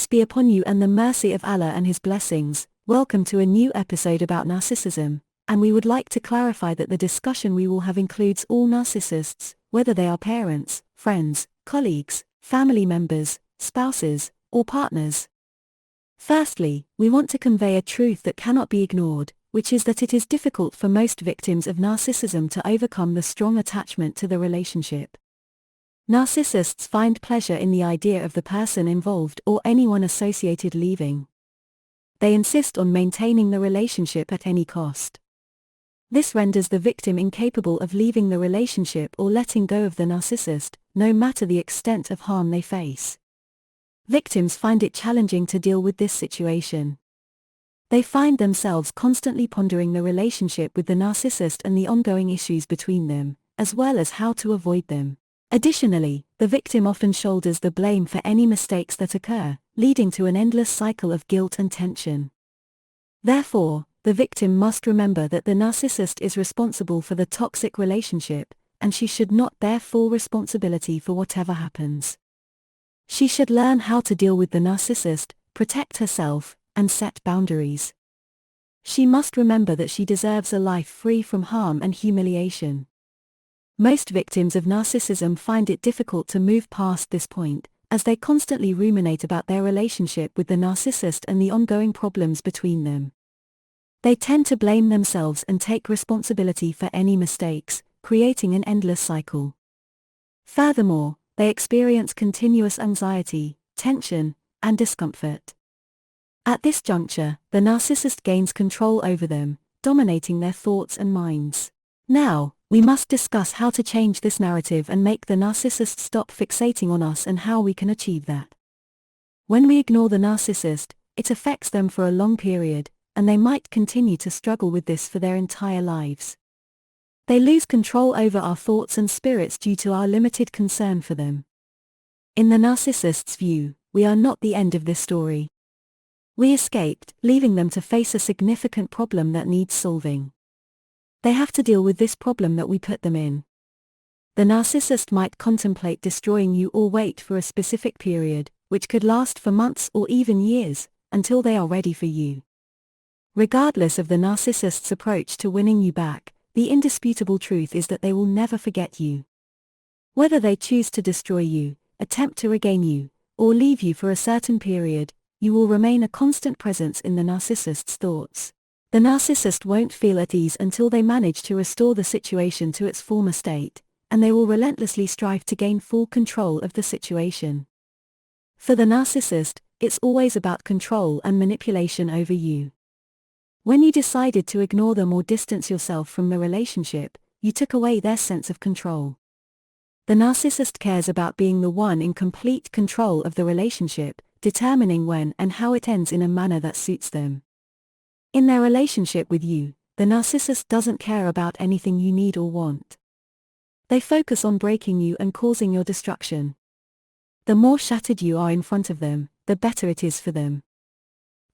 Peace be upon you and the mercy of Allah and His blessings. Welcome to a new episode about narcissism, and we would like to clarify that the discussion we will have includes all narcissists, whether they are parents, friends, colleagues, family members, spouses, or partners. Firstly, we want to convey a truth that cannot be ignored, which is that it is difficult for most victims of narcissism to overcome the strong attachment to the relationship. Narcissists find pleasure in the idea of the person involved or anyone associated leaving. They insist on maintaining the relationship at any cost. This renders the victim incapable of leaving the relationship or letting go of the narcissist, no matter the extent of harm they face. Victims find it challenging to deal with this situation. They find themselves constantly pondering the relationship with the narcissist and the ongoing issues between them, as well as how to avoid them. Additionally, the victim often shoulders the blame for any mistakes that occur, leading to an endless cycle of guilt and tension. Therefore, the victim must remember that the narcissist is responsible for the toxic relationship, and she should not bear full responsibility for whatever happens. She should learn how to deal with the narcissist, protect herself, and set boundaries. She must remember that she deserves a life free from harm and humiliation. Most victims of narcissism find it difficult to move past this point, as they constantly ruminate about their relationship with the narcissist and the ongoing problems between them. They tend to blame themselves and take responsibility for any mistakes, creating an endless cycle. Furthermore, they experience continuous anxiety, tension, and discomfort. At this juncture, the narcissist gains control over them, dominating their thoughts and minds. Now, we must discuss how to change this narrative and make the narcissist stop fixating on us and how we can achieve that. When we ignore the narcissist, it affects them for a long period, and they might continue to struggle with this for their entire lives. They lose control over our thoughts and spirits due to our limited concern for them. In the narcissist's view, we are not the end of this story. We escaped, leaving them to face a significant problem that needs solving. They have to deal with this problem that we put them in. The narcissist might contemplate destroying you or wait for a specific period, which could last for months or even years, until they are ready for you. Regardless of the narcissist's approach to winning you back, the indisputable truth is that they will never forget you. Whether they choose to destroy you, attempt to regain you, or leave you for a certain period, you will remain a constant presence in the narcissist's thoughts. The narcissist won't feel at ease until they manage to restore the situation to its former state, and they will relentlessly strive to gain full control of the situation. For the narcissist, it's always about control and manipulation over you. When you decided to ignore them or distance yourself from the relationship, you took away their sense of control. The narcissist cares about being the one in complete control of the relationship, determining when and how it ends in a manner that suits them. In their relationship with you, the narcissist doesn't care about anything you need or want. They focus on breaking you and causing your destruction. The more shattered you are in front of them, the better it is for them.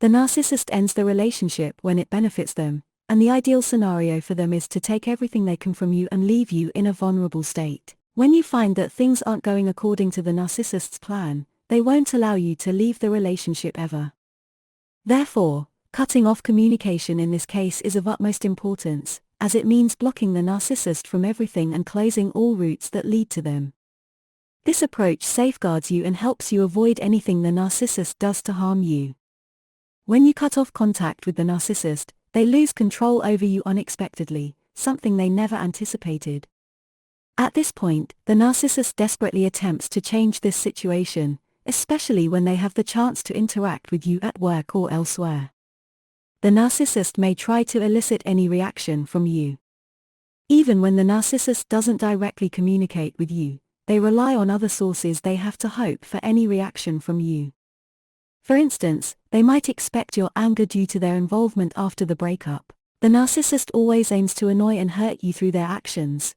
The narcissist ends the relationship when it benefits them, and the ideal scenario for them is to take everything they can from you and leave you in a vulnerable state. When you find that things aren't going according to the narcissist's plan, they won't allow you to leave the relationship ever. Therefore, cutting off communication in this case is of utmost importance, as it means blocking the narcissist from everything and closing all routes that lead to them. This approach safeguards you and helps you avoid anything the narcissist does to harm you. When you cut off contact with the narcissist, they lose control over you unexpectedly, something they never anticipated. At this point, the narcissist desperately attempts to change this situation, especially when they have the chance to interact with you at work or elsewhere. The narcissist may try to elicit any reaction from you. Even when the narcissist doesn't directly communicate with you, they rely on other sources they have to hope for any reaction from you. For instance, they might expect your anger due to their involvement after the breakup. The narcissist always aims to annoy and hurt you through their actions.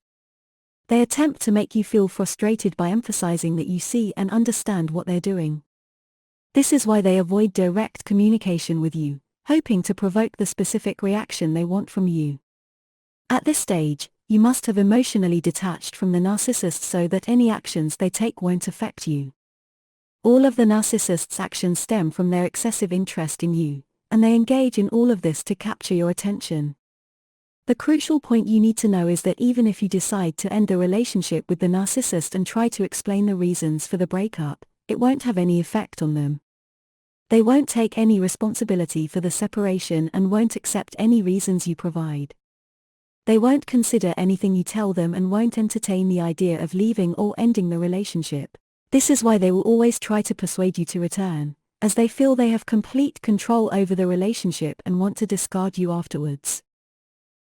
They attempt to make you feel frustrated by emphasizing that you see and understand what they're doing. This is why they avoid direct communication with you, hoping to provoke the specific reaction they want from you. At this stage, you must have emotionally detached from the narcissist so that any actions they take won't affect you. All of the narcissist's actions stem from their excessive interest in you, and they engage in all of this to capture your attention. The crucial point you need to know is that even if you decide to end the relationship with the narcissist and try to explain the reasons for the breakup, it won't have any effect on them. They won't take any responsibility for the separation and won't accept any reasons you provide. They won't consider anything you tell them and won't entertain the idea of leaving or ending the relationship. This is why they will always try to persuade you to return, as they feel they have complete control over the relationship and want to discard you afterwards.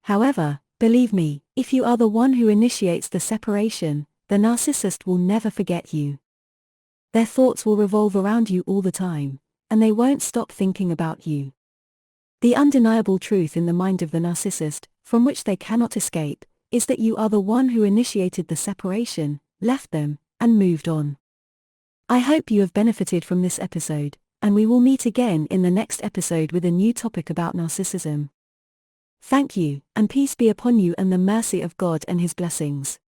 However, believe me, if you are the one who initiates the separation, the narcissist will never forget you. Their thoughts will revolve around you all the time, and they won't stop thinking about you. The undeniable truth in the mind of the narcissist, from which they cannot escape, is that you are the one who initiated the separation, left them, and moved on. I hope you have benefited from this episode, and we will meet again in the next episode with a new topic about narcissism. Thank you, and peace be upon you and the mercy of God and His blessings.